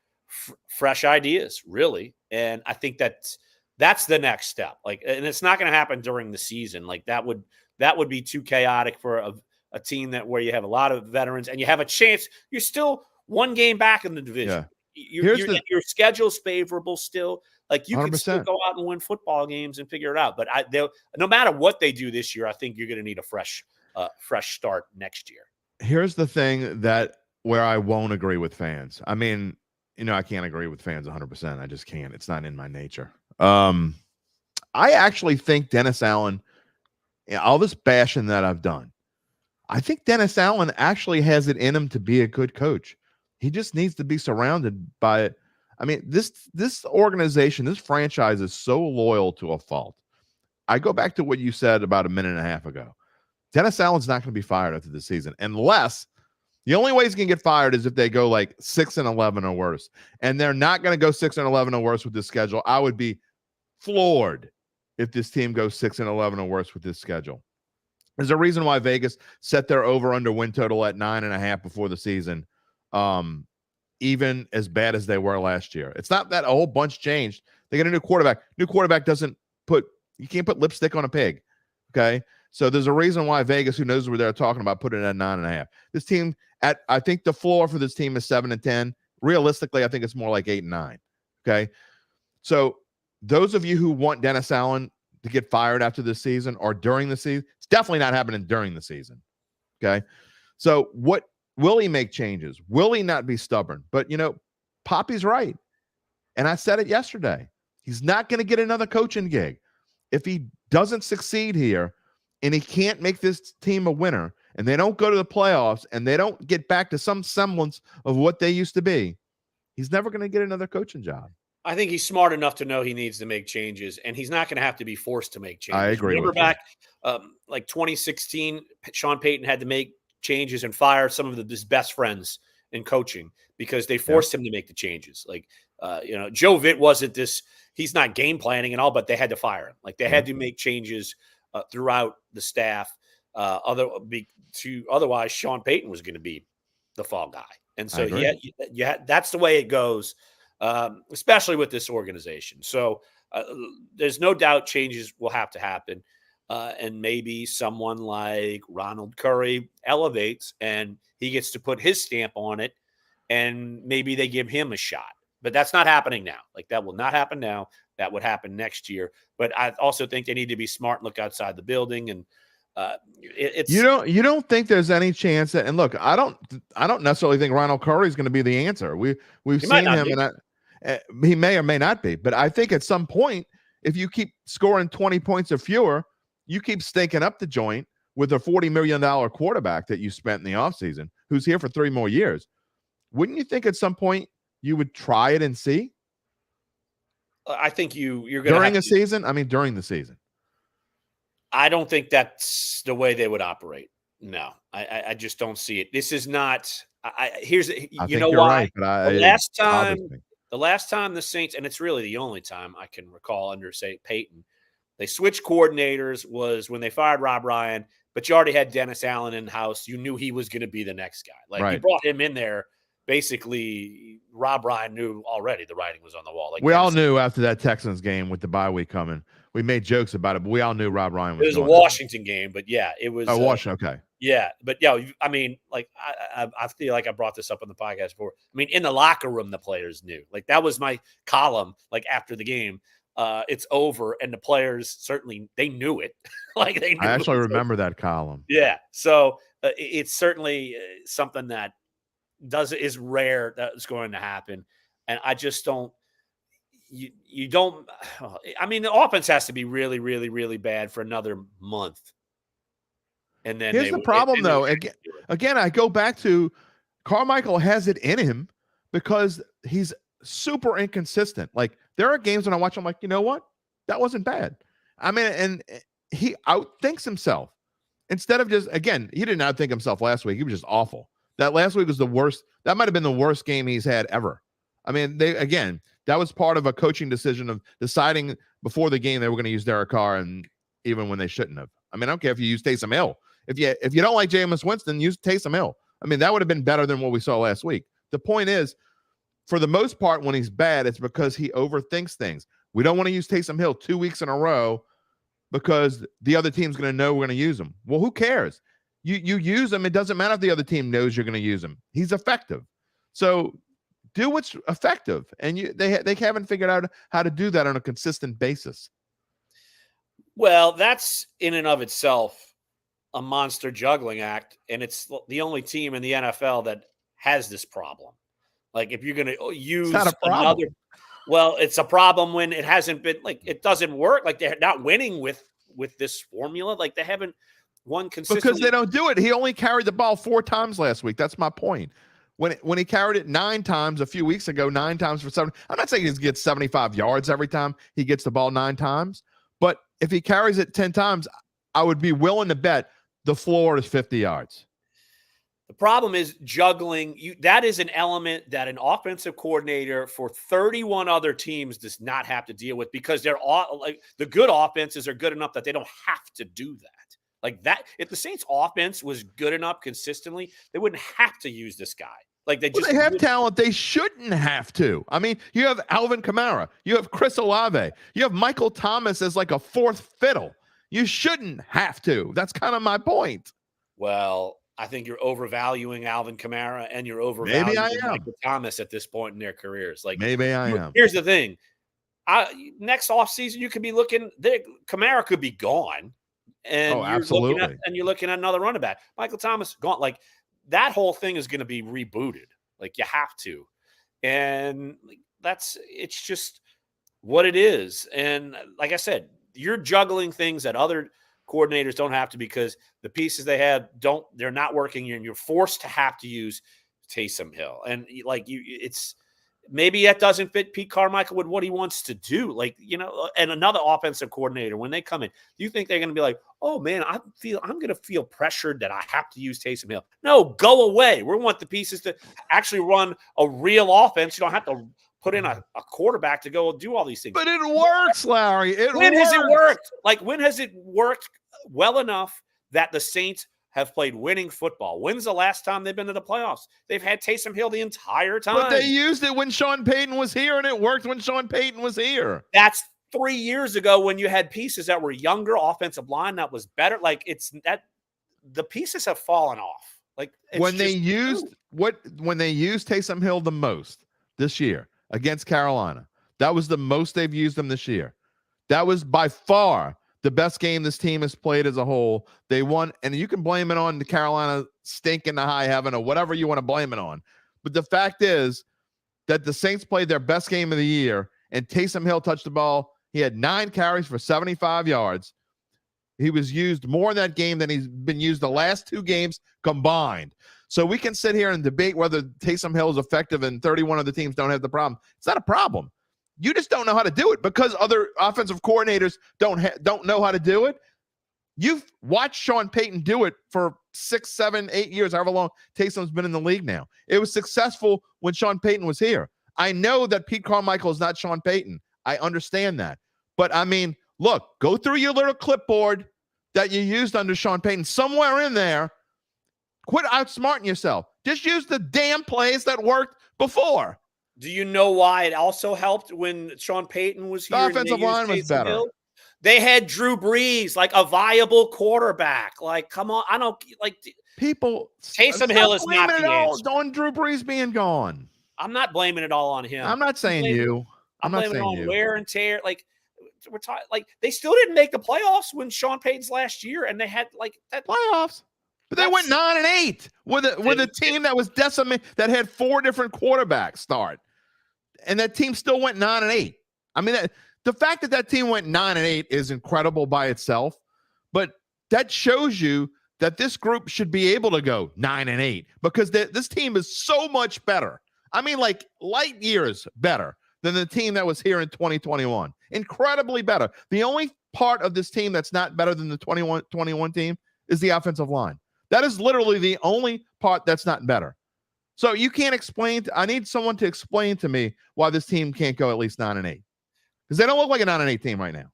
fresh ideas, really. And I think that's the next step. Like, and it's not going to happen during the season. Like, that would be too chaotic for a team where you have a lot of veterans and you have a chance. You're still one game back in the division. Yeah. Your schedule's favorable still. Like, you 100%. Can still go out and win football games and figure it out. But no matter what they do this year, I think you're going to need a fresh start next year. Here's the thing where I won't agree with fans. I mean, I can't agree with fans 100%. I just can't. It's not in my nature. I actually think Dennis Allen, all this bashing that I've done, I think Dennis Allen actually has it in him to be a good coach. He just needs to be surrounded by it. I mean, this organization, this franchise is so loyal to a fault. I go back to what you said about a minute and a half ago. Dennis Allen's not going to be fired after the season unless the only way he's going to get fired is if they go like 6-11 or worse. And they're not going to go 6-11 or worse with this schedule. I would be floored if this team goes 6-11 or worse with this schedule. There's a reason why Vegas set their over-under win total at 9.5 before the season. Even as bad as they were last year. It's not that a whole bunch changed. They got a new quarterback. New quarterback you can't put lipstick on a pig. Okay. So there's a reason why Vegas, who knows what they're talking about, put it at 9.5. This team I think the floor for this team is 7-10. Realistically, I think it's more like 8-9. Okay. So those of you who want Dennis Allen to get fired after the season or during the season. It's definitely not happening during the season. Okay. So will he make changes? Will he not be stubborn? But, Poppy's right. And I said it yesterday. He's not going to get another coaching gig. If he doesn't succeed here and he can't make this team a winner and they don't go to the playoffs and they don't get back to some semblance of what they used to be, he's never going to get another coaching job. I think he's smart enough to know he needs to make changes, and he's not going to have to be forced to make changes. I agree. Remember back like 2016, Sean Payton had to make changes and fire some of his best friends in coaching because they forced him to make the changes. Like, Joe Vitt wasn't this – he's not game planning and all, but they had to fire him. Like, they had to make changes throughout the staff. Otherwise, Sean Payton was going to be the fall guy. And so, that's the way it goes. Especially with this organization. So there's no doubt changes will have to happen. And maybe someone like Ronald Curry elevates and he gets to put his stamp on it and maybe they give him a shot. But that's not happening now. Like, that will not happen now. That would happen next year. But I also think they need to be smart and look outside the building. And it's you don't think there's any chance that, and look, I don't necessarily think Ronald Curry is going to be the answer. We've seen him and he may or may not be, but I think at some point, if you keep scoring 20 points or fewer, you keep stinking up the joint with a $40 million quarterback that you spent in the offseason, who's here for 3 more years. Wouldn't you think at some point you would try it and see? I think you're going to during a season. I mean, during the season. I don't think that's the way they would operate. No, I just don't see it. This is not. Here's you know why. Right, the last time the Saints, and it's really the only time I can recall under, say, Payton, they switched coordinators was when they fired Rob Ryan, but you already had Dennis Allen in house. You knew he was going to be the next guy. Like, you brought him in there. Basically, Rob Ryan knew already the writing was on the wall. Like, we all knew after that Texans game with the bye week coming. We made jokes about it, but we all knew Rob Ryan was. It was a Washington game, but yeah, it was. Oh, Washington, okay. Yeah, but yeah, I mean, like I feel like I brought this up on the podcast before. I mean, in the locker room, the players knew. Like, that was my column. Like, after the game, it's over, and the players certainly they knew it. Like, they knew. I actually remember that column. Yeah, so it's certainly something that is rare that's going to happen, and I just don't. You don't. I mean, the offense has to be really, really, really bad for another month. And then here's the problem, though. Again, I go back to Carmichael has it in him because he's super inconsistent. Like, there are games when I watch him, like, you know what? That wasn't bad. I mean, and he outthinks himself instead of just, again, he didn't outthink himself last week. He was just awful. That last week was the worst. That might have been the worst game he's had ever. I mean, that was part of a coaching decision of deciding before the game they were going to use Derek Carr, and even when they shouldn't have. I mean, I don't care if you use Taysom Hill. If you don't like Jameis Winston, use Taysom Hill. I mean, that would have been better than what we saw last week. The point is, for the most part, when he's bad, it's because he overthinks things. We don't want to use Taysom Hill 2 weeks in a row because the other team's going to know we're going to use him. Well, who cares? You use him. It doesn't matter if the other team knows you're going to use him. He's effective. So do what's effective. And they haven't figured out how to do that on a consistent basis. Well, that's in and of itself a monster juggling act, and it's the only team in the NFL that has this problem. Like, if you're going to use another, well, it's a problem when it hasn't been, like, it doesn't work. Like, they're not winning with this formula. Like, they haven't won consistently because they don't do it. He only carried the ball 4 times last week. That's my point. When he carried it 9 times a few weeks ago, 9 times for 7. I'm not saying he gets 75 yards every time he gets the ball 9 times, but if he carries it 10 times, I would be willing to bet the floor is 50 yards. The problem is juggling. That is an element that an offensive coordinator for 31 other teams does not have to deal with, because they're all, like, the good offenses are good enough that they don't have to do that. Like that, if the Saints offense was good enough consistently, they wouldn't have to use this guy. Like, they have talent. They shouldn't have to. I mean, you have Alvin Kamara, you have Chris Olave, you have Michael Thomas as like a 4th fiddle. You shouldn't have to. That's kind of my point. Well, I think you're overvaluing Alvin Kamara and you're overvaluing Michael Thomas at this point in their careers. Like, maybe I am. Here's the thing. Next offseason, you could be looking. Kamara could be gone, and absolutely. You're looking at another running back. Michael Thomas gone. Like that whole thing is going to be rebooted. Like you have to, and it's just what it is. And like I said, you're juggling things that other coordinators don't have to because the pieces they have they're not working, and you're forced to have to use Taysom Hill. And it's maybe that doesn't fit Pete Carmichael with what he wants to do. Like, and another offensive coordinator, when they come in, do you think they're going to be like, oh man, I'm going to feel pressured that I have to use Taysom Hill? No, go away. We want the pieces to actually run a real offense. You don't have to put in a quarterback to go do all these things. But it works, Larry. When has it worked? Like, when has it worked well enough that the Saints have played winning football? When's the last time they've been to the playoffs? They've had Taysom Hill the entire time. But they used it when Sean Payton was here, and it worked when Sean Payton was here. That's 3 years ago when you had pieces that were younger, offensive line that was better. Like, the pieces have fallen off. Like, when they used Taysom Hill the most this year against Carolina, that was the most they've used him this year. That was by far the best game this team has played as a whole. They won, and you can blame it on the Carolina stinking the high heaven or whatever you want to blame it on. But the fact is that the Saints played their best game of the year, and Taysom Hill touched the ball. He had 9 carries for 75 yards. He was used more in that game than he's been used the last 2 games combined. So we can sit here and debate whether Taysom Hill is effective and 31 of the teams don't have the problem. It's not a problem. You just don't know how to do it because other offensive coordinators don't know how to do it. You've watched Sean Payton do it for 6, 7, 8 years, however long Taysom's been in the league now. It was successful when Sean Payton was here. I know that Pete Carmichael is not Sean Payton. I understand that. But, I mean, look, go through your little clipboard that you used under Sean Payton. Somewhere in there, quit outsmarting yourself. Just use the damn plays that worked before. Do you know why it also helped when Sean Payton was here? The offensive line was better. Hill? They had Drew Brees, like a viable quarterback. Like, come on. I don't like people. Taysom Hill is not the answer. On Drew Brees being gone. I'm not blaming it all on him. I'm not saying you. I'm blaming it on wear and tear. Like, we're talking, like they still didn't make the playoffs when Sean Payton's last year, and they had like that playoffs. But they went 9-8 with a team that was decimated, that had 4 different quarterbacks start, and that team still went 9-8. I mean, the fact that team went 9-8 is incredible by itself, but that shows you that this group should be able to go 9-8 because this team is so much better. I mean, like light years better than the team that was here in 2021. Incredibly better. The only part of this team that's not better than the 21 team is the offensive line. That is literally the only part that's not better. So you can't explain. I need someone to explain to me why this team can't go at least 9-8. Because they don't look like a 9-8 team right now.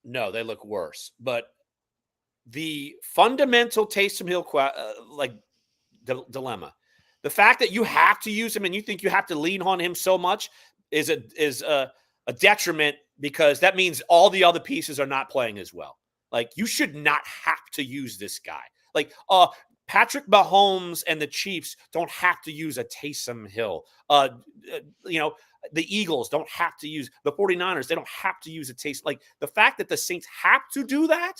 No, they look worse. But the fundamental Taysom Hill dilemma, the fact that you have to use him and you think you have to lean on him so much is a detriment, because that means all the other pieces are not playing as well. Like, you should not have to use this guy. Like, Patrick Mahomes and the Chiefs don't have to use a Taysom Hill. The Eagles don't have to use the 49ers. They don't have to use a Taysom. Like, the fact that the Saints have to do that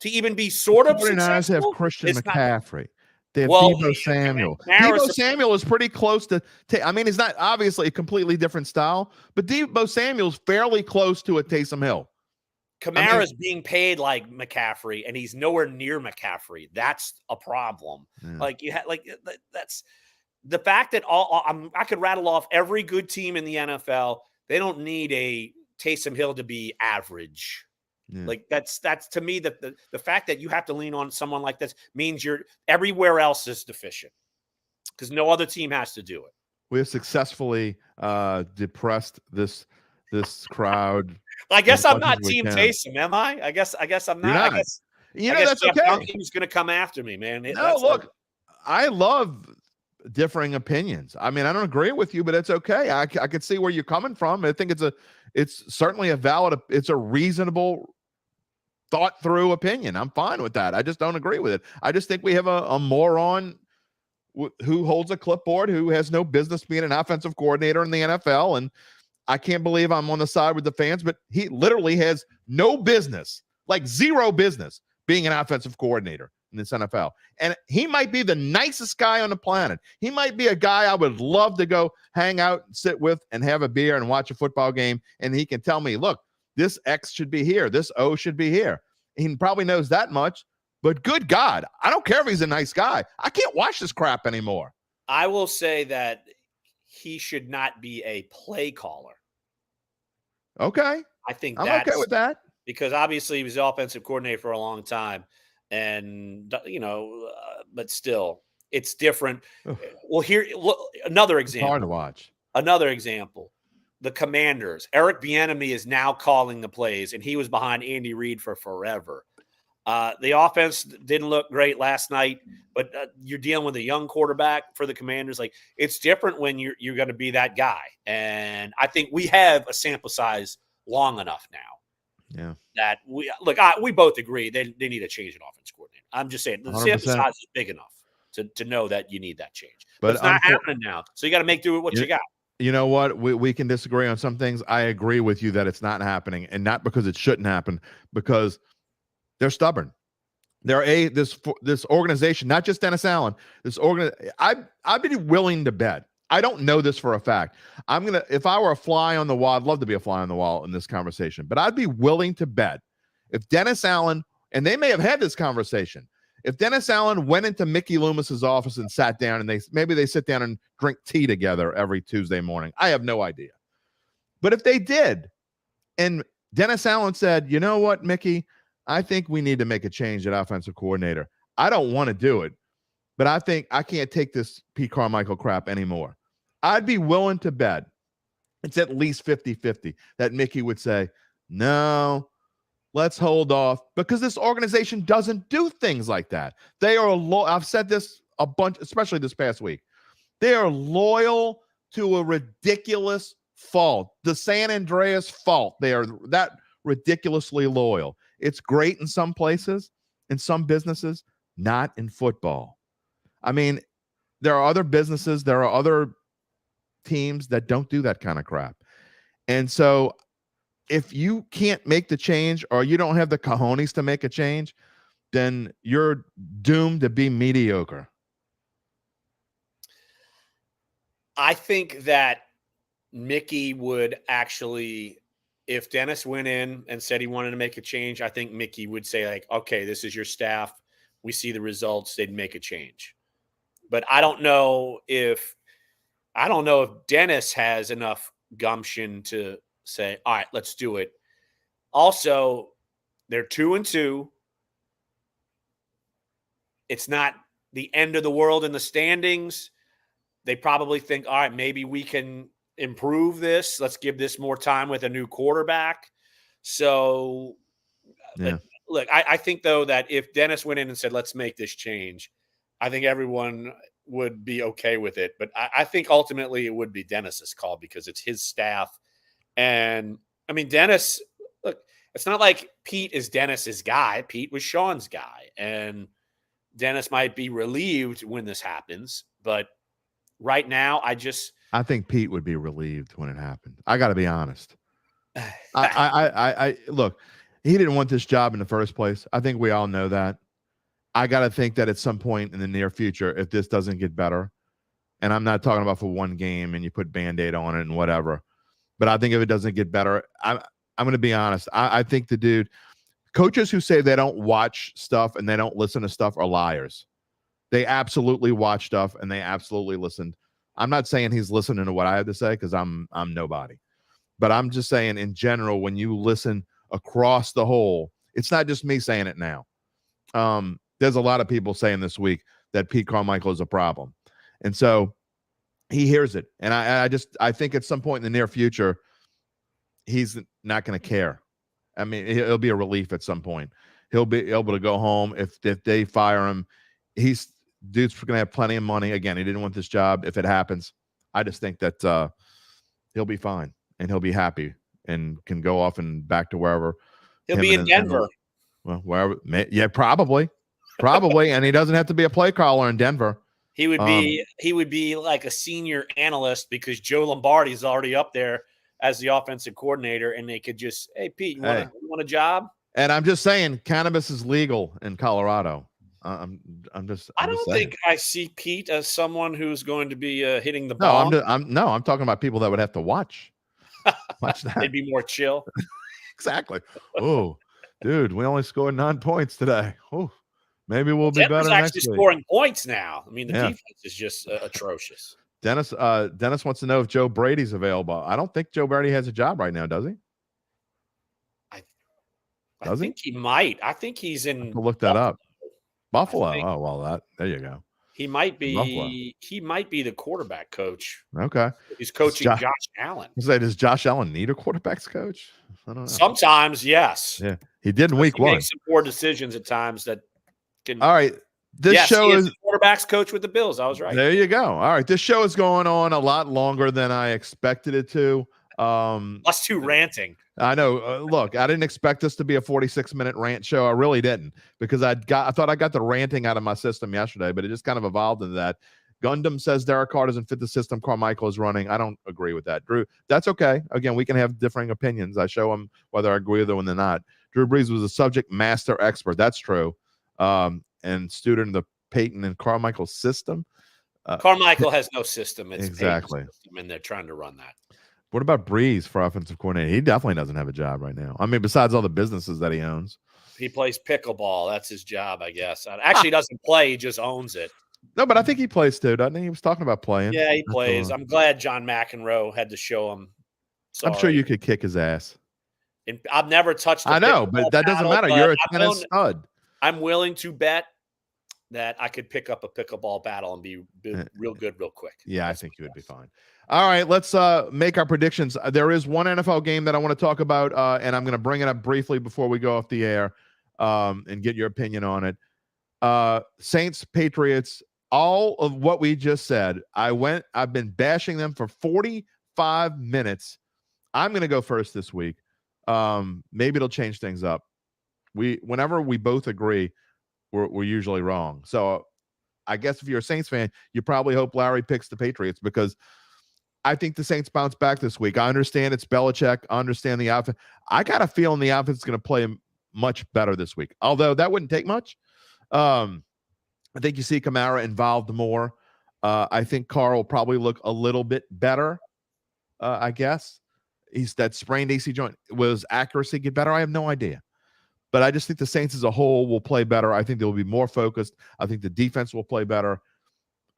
to even be sort of successful. 49ers have Christian McCaffrey. They have Deebo Samuel. Deebo Samuel is pretty close to I mean, he's not obviously a completely different style, but Deebo Samuel's fairly close to a Taysom Hill. Kamara's being paid like McCaffrey, and he's nowhere near McCaffrey. That's a problem. Yeah. That's the fact that I could rattle off every good team in the NFL. They don't need a Taysom Hill to be average. Yeah. Like that's to me that the fact that you have to lean on someone like this means you're everywhere else is deficient, because no other team has to do it. We have successfully depressed this crowd. I guess I'm not Team Taysom, am I? I guess I'm not. I guess that's okay. He's going to come after me, man. I love differing opinions. I mean, I don't agree with you, but it's okay. I could see where you're coming from. I think it's certainly it's a reasonable, thought through opinion. I'm fine with that. I just don't agree with it. I just think we have a moron who holds a clipboard who has no business being an offensive coordinator in the NFL. And I can't believe I'm on the side with the fans, but he literally has no business, like zero business, being an offensive coordinator in this NFL. And he might be the nicest guy on the planet. He might be a guy I would love to go hang out and sit with and have a beer and watch a football game. And he can tell me, look, this X should be here. This O should be here. He probably knows that much. But good God, I don't care if he's a nice guy. I can't watch this crap anymore. I will say that he should not be a play caller. Okay. I think I'm that's okay with that. Because obviously he was the offensive coordinator for a long time. And, but still, it's different. Well, another example. It's hard to watch. Another example. The Commanders. Eric Bieniemy is now calling the plays, and he was behind Andy Reid for forever. The offense didn't look great last night, but you're dealing with a young quarterback for the Commanders. Like, it's different when you're going to be that guy. And I think we have a sample size long enough now. Yeah. That we both agree they need a change in offense coordinator. I'm just saying the sample size is big enough to know that you need that change. But it's not happening now. So you got to make do with what you got. You know what? We can disagree on some things. I agree with you that it's not happening, and not because it shouldn't happen, because they're stubborn. They're this organization, not just Dennis Allen. I'd be willing to bet. I don't know this for a fact. If I were a fly on the wall, I'd love to be a fly on the wall in this conversation, but I'd be willing to bet if Dennis Allen, and they may have had this conversation, if Dennis Allen went into Mickey Loomis's office and sat down, and they sit down and drink tea together every Tuesday morning. I have no idea. But if they did, and Dennis Allen said, you know what, Mickey, I think we need to make a change at offensive coordinator. I don't want to do it, but I think I can't take this Pete Carmichael crap anymore. I'd be willing to bet it's at least 50-50 that Mickey would say, no, let's hold off, because this organization doesn't do things like that. They are I've said this a bunch, especially this past week. They are loyal to a ridiculous fault, the San Andreas fault. They are that ridiculously loyal. It's great in some places, in some businesses, not in football. I mean, there are other businesses, there are other teams that don't do that kind of crap. And so if you can't make the change, or you don't have the cojones to make a change, then you're doomed to be mediocre. I think that Mickey would actually, if Dennis went in and said he wanted to make a change, I think Mickey would say, like, okay, this is your staff. We see the results. They'd make a change. But I don't know if Dennis has enough gumption to say, all right, let's do it. Also, they're 2-2. It's not the end of the world in the standings. They probably think, all right, maybe we can improve this. Let's give this more time with a new quarterback. So, yeah. Look, I think, though, that if Dennis went in and said, let's make this change, I think everyone would be okay with it. But I think ultimately it would be Dennis's call, because it's his staff. And, I mean, Dennis, look, it's not like Pete is Dennis's guy. Pete was Sean's guy. And Dennis might be relieved when this happens. But right now, I think Pete would be relieved when it happened. I got to be honest. I look, he didn't want this job in the first place. I think we all know that. I got to think that at some point in the near future, if this doesn't get better, and I'm not talking about for one game and you put Band-Aid on it and whatever, but I think if it doesn't get better, I'm going to be honest. I think the dude, coaches who say they don't watch stuff and they don't listen to stuff are liars. They absolutely watch stuff and they absolutely listen. I'm not saying he's listening to what I have to say, because I'm nobody. But I'm just saying, in general, when you listen across the whole, it's not just me saying it now. There's a lot of people saying this week that Pete Carmichael is a problem. And so he hears it. And I think at some point in the near future, he's not going to care. I mean, it'll be a relief at some point. He'll be able to go home. If they fire him, dude's going to have plenty of money. Again, he didn't want this job. If it happens, I just think that he'll be fine and he'll be happy and can go off and back to wherever. He'll be in Denver. Well, wherever. Yeah, probably. And he doesn't have to be a play caller in Denver. He would be like a senior analyst, because Joe Lombardi's already up there as the offensive coordinator, and they could just, hey, Pete, you want a job? And I'm just saying, cannabis is legal in Colorado. I'm just don't saying. think I see Pete as someone who's going to be hitting the No, ball. I'm talking about people that would have to watch that. They'd be more chill. Exactly. Oh, dude, we only scored 9 points today. Oh, maybe we'll be Denver's better actually next week. scoring points now. I mean, the defense is just atrocious. Dennis wants to know if Joe Brady's available. I don't think Joe Brady has a job right now, does he? I think he might. I think he's in. Look that up. Buffalo. Oh, well, there you go. He might be. Buffalo. He might be the quarterback coach. Okay. He's coaching Josh Allen. Does Josh Allen need a quarterback's coach? I don't know. Sometimes, yes. Yeah, he did in week 1. He makes some poor decisions at times that can. All right. This show is the quarterback's coach with the Bills. I was right. There you go. All right. This show is going on a lot longer than I expected it to. Us two ranting. I know. Look, I didn't expect this to be a 46-minute rant show. I really didn't, because I thought I got the ranting out of my system yesterday, but it just kind of evolved into that. Gundam says Derek Carr doesn't fit the system Carmichael is running. I don't agree with that. Drew, that's okay. Again, we can have differing opinions. I show them whether I agree with them or not. Drew Brees was a subject master expert. That's true. And student of the Peyton and Carmichael system. Carmichael has no system. It's exactly. System, and they're trying to run that. What about Breeze for offensive coordinator? He definitely doesn't have a job right now. I mean, besides all the businesses that he owns. He plays pickleball. That's his job, I guess. Actually, he doesn't play. He just owns it. No, but I think he plays too, doesn't he? He was talking about playing. Yeah, he plays. I'm glad John McEnroe had to show him. Sorry. I'm sure you could kick his ass. And I've never touched. I know, but that doesn't matter. You're a tennis stud. I'm willing to bet that I could pick up a pickleball battle and be real good real quick. Yeah, I think you would be fine. All right, let's make our predictions. There is one NFL game that I want to talk about, and I'm going to bring it up briefly before we go off the air and get your opinion on it. Saints, Patriots, all of what we just said. I've been bashing them for 45 minutes. I'm going to go first this week. Maybe it'll change things up. Whenever we both agree, we're usually wrong. So I guess if you're a Saints fan, you probably hope Larry picks the Patriots, because I think the Saints bounce back this week. I understand it's Belichick. I understand the offense. I got a feeling the offense is going to play much better this week, although that wouldn't take much. I think you see Kamara involved more. I think Carr will probably look a little bit better, I guess. That sprained AC joint. Will accuracy get better? I have no idea. But I just think the Saints as a whole will play better. I think they will be more focused. I think the defense will play better.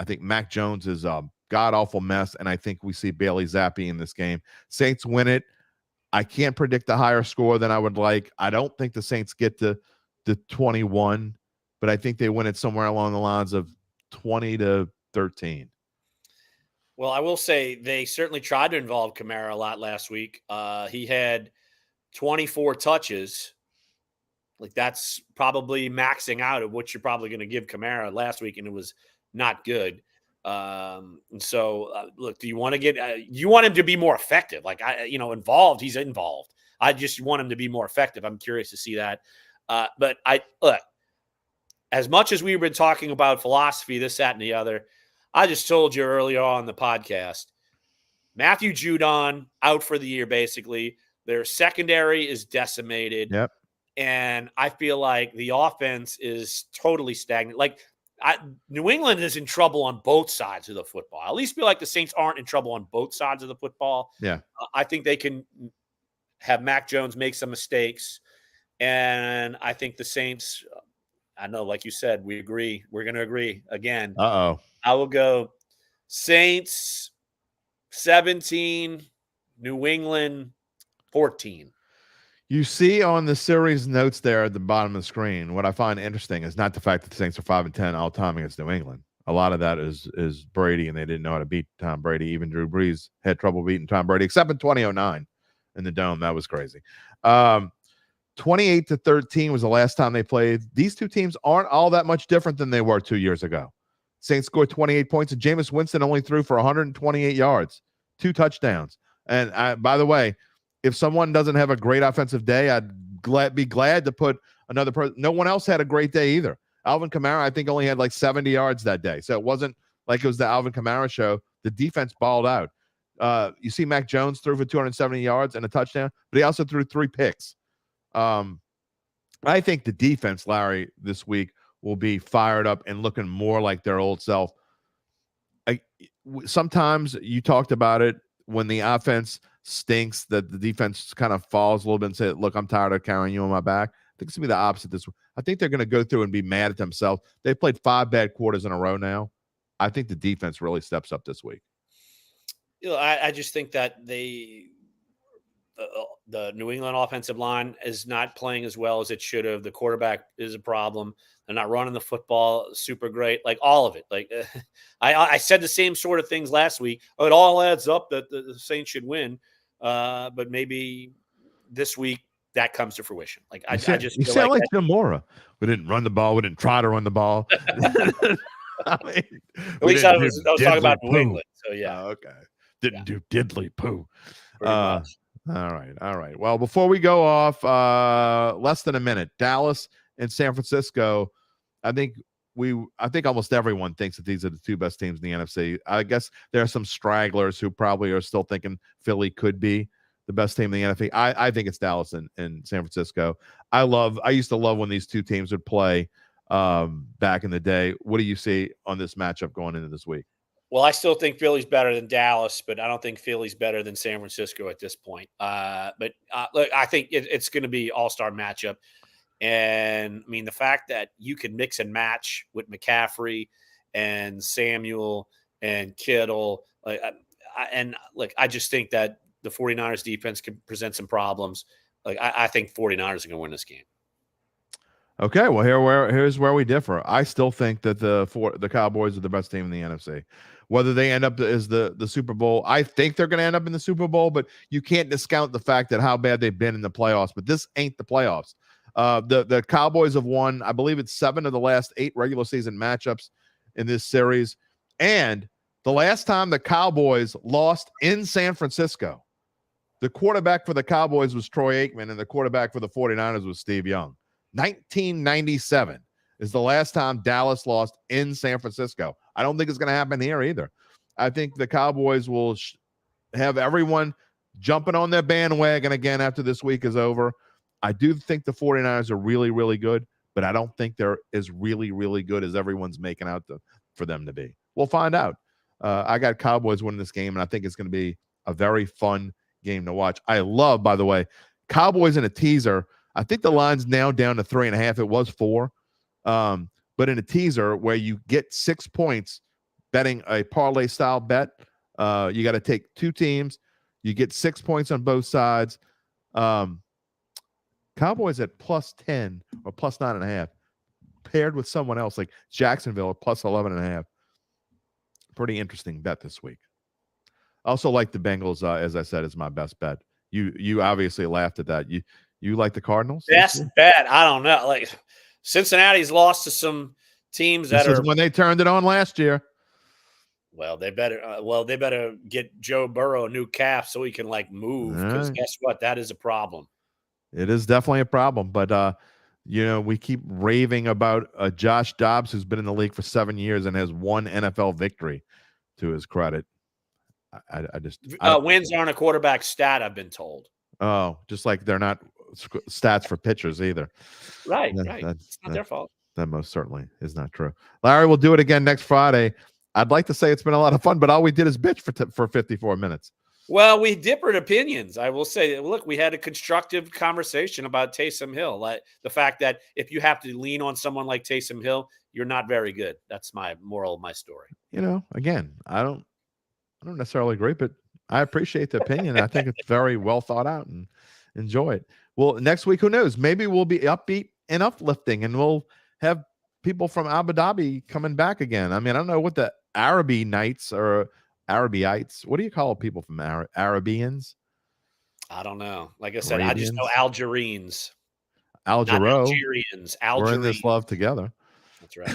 I think Mac Jones is a god-awful mess, and I think we see Bailey Zappi in this game. Saints win it. I can't predict a higher score than I would like. I don't think the Saints get to 21, but I think they win it somewhere along the lines of 20-13. Well, I will say they certainly tried to involve Kamara a lot last week. He had 24 touches. Like, that's probably maxing out of what you're probably going to give Kamara last week, and it was not good. And so, look, do you want to get you want him to be more effective? Like, involved. He's involved. I just want him to be more effective. I'm curious to see that. But look, as much as we've been talking about philosophy, this, that, and the other, I just told you earlier on the podcast, Matthew Judon out for the year, basically. Their secondary is decimated. Yep. And I feel like the offense is totally stagnant. Like, New England is in trouble on both sides of the football. I at least feel like the Saints aren't in trouble on both sides of the football. Yeah. I think they can have Mac Jones make some mistakes. And I think the Saints, I know, like you said, we agree. We're going to agree again. Uh-oh. I will go Saints 17, New England 14. You see on the series notes there at the bottom of the screen, what I find interesting is not the fact that the Saints are 5-10 all time against New England. A lot of that is Brady, and they didn't know how to beat Tom Brady. Even Drew Brees had trouble beating Tom Brady, except in 2009 in the Dome. That was crazy. 28-13 was the last time they played. These two teams aren't all that much different than they were 2 years ago. Saints scored 28 points, and Jameis Winston only threw for 128 yards, 2 touchdowns. And by the way, if someone doesn't have a great offensive day, I'd be glad to put another person. No one else had a great day either. Alvin Kamara, I think, only had like 70 yards that day. So it wasn't like it was the Alvin Kamara show. The defense balled out. You see Mac Jones threw for 270 yards and a touchdown, but he also threw 3 picks. I think the defense, Larry, this week will be fired up and looking more like their old self. Sometimes you talked about it when the offense stinks, that the defense kind of falls a little bit and say, look, I'm tired of carrying you on my back. I think it's going to be the opposite this week. I think they're going to go through and be mad at themselves. They've played 5 bad quarters in a row now. I think the defense really steps up this week. I just think that the New England offensive line is not playing as well as it should have. The quarterback is a problem. They're not running the football super great, like all of it. Like I said the same sort of things last week. Oh, it all adds up that the Saints should win. But maybe this week that comes to fruition. Like I just you sound like Jim Mora. We didn't run the ball. We didn't try to run the ball. I mean, at least I was talking about New England. So yeah. Okay. Didn't do diddly poo. All right. Well, before we go off, less than a minute. Dallas and San Francisco. I think almost everyone thinks that these are the 2 best teams in the NFC. I guess there are some stragglers who probably are still thinking Philly could be the best team in the NFC. I think it's Dallas and San Francisco. I used to love when these 2 teams would play back in the day. What do you see on this matchup going into this week? Well, I still think Philly's better than Dallas, but I don't think Philly's better than San Francisco at this point. But look, I think it's going to be all-star matchup. And, I mean, the fact that you can mix and match with McCaffrey and Samuel and Kittle. I just think that the 49ers defense can present some problems. I think 49ers are going to win this game. Okay, well, here's where we differ. I still think that the Cowboys are the best team in the NFC. Whether they end up as the Super Bowl, I think they're going to end up in the Super Bowl, but you can't discount the fact that how bad they've been in the playoffs. But this ain't the playoffs. The Cowboys have won, I believe it's 7 of the last 8 regular season matchups in this series. And the last time the Cowboys lost in San Francisco, the quarterback for the Cowboys was Troy Aikman, and the quarterback for the 49ers was Steve Young. 1997 is the last time Dallas lost in San Francisco. I don't think it's going to happen here either. I think the Cowboys will have everyone jumping on their bandwagon again after this week is over. I do think the 49ers are really, really good, but I don't think they're as really, really good as everyone's making out for them to be. We'll find out. I got Cowboys winning this game, and I think it's going to be a very fun game to watch. I love, by the way, Cowboys in a teaser. I think the line's now down to 3.5. It was 4. But in a teaser where you get 6 points betting a parlay style bet, you got to take 2 teams. You get 6 points on both sides. Cowboys at +10 or +9.5, paired with someone else like Jacksonville at +11.5. Pretty interesting bet this week. I also like the Bengals, as I said, is my best bet. You obviously laughed at that. You like the Cardinals? Best bet? I don't know. Like Cincinnati's lost to some teams that are when they turned it on last year. Well, they better get Joe Burrow a new calf so he can move. Because guess what? That is a problem. It is definitely a problem. But we keep raving about Josh Dobbs, who's been in the league for 7 years and has 1 NFL victory to his credit. I just wins aren't a quarterback stat, I've been told. Oh, just like they're not stats for pitchers either. Right. It's not their fault. That most certainly is not true. Larry, we'll do it again next Friday. I'd like to say it's been a lot of fun, but all we did is bitch for 54 minutes. Well, we differed opinions. I will say, look, we had a constructive conversation about Taysom Hill. Like the fact that if you have to lean on someone like Taysom Hill, you're not very good. That's my moral of my story. Again, I don't necessarily agree, but I appreciate the opinion. I think it's very well thought out and enjoy it. Well, next week, who knows? Maybe we'll be upbeat and uplifting, and we'll have people from Abu Dhabi coming back again. I mean, I don't know what the Arabi Nights or Arabiites. What do you call people from Arabians? I don't know. Like I said, Arabians? I just know Algerines. Algerians. We're in this love together. That's right.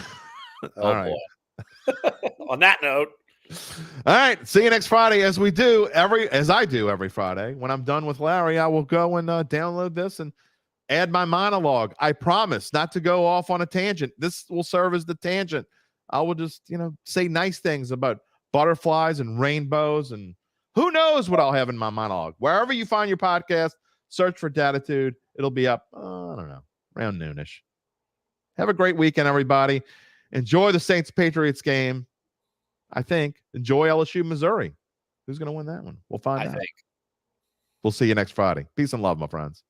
All right. On that note. All right. See you next Friday as I do every Friday. When I'm done with Larry, I will go and download this and add my monologue. I promise not to go off on a tangent. This will serve as the tangent. I will just, say nice things about butterflies and rainbows and Who knows what I'll have in my monologue? Wherever you find your podcast, search for Dattitude. It'll be up, I don't know, around noonish. Have a great weekend, everybody. Enjoy the Saints-Patriots game. I think. Enjoy LSU, Missouri. Who's going to win that one? We'll find out. I think. We'll see you next Friday. Peace and love, my friends.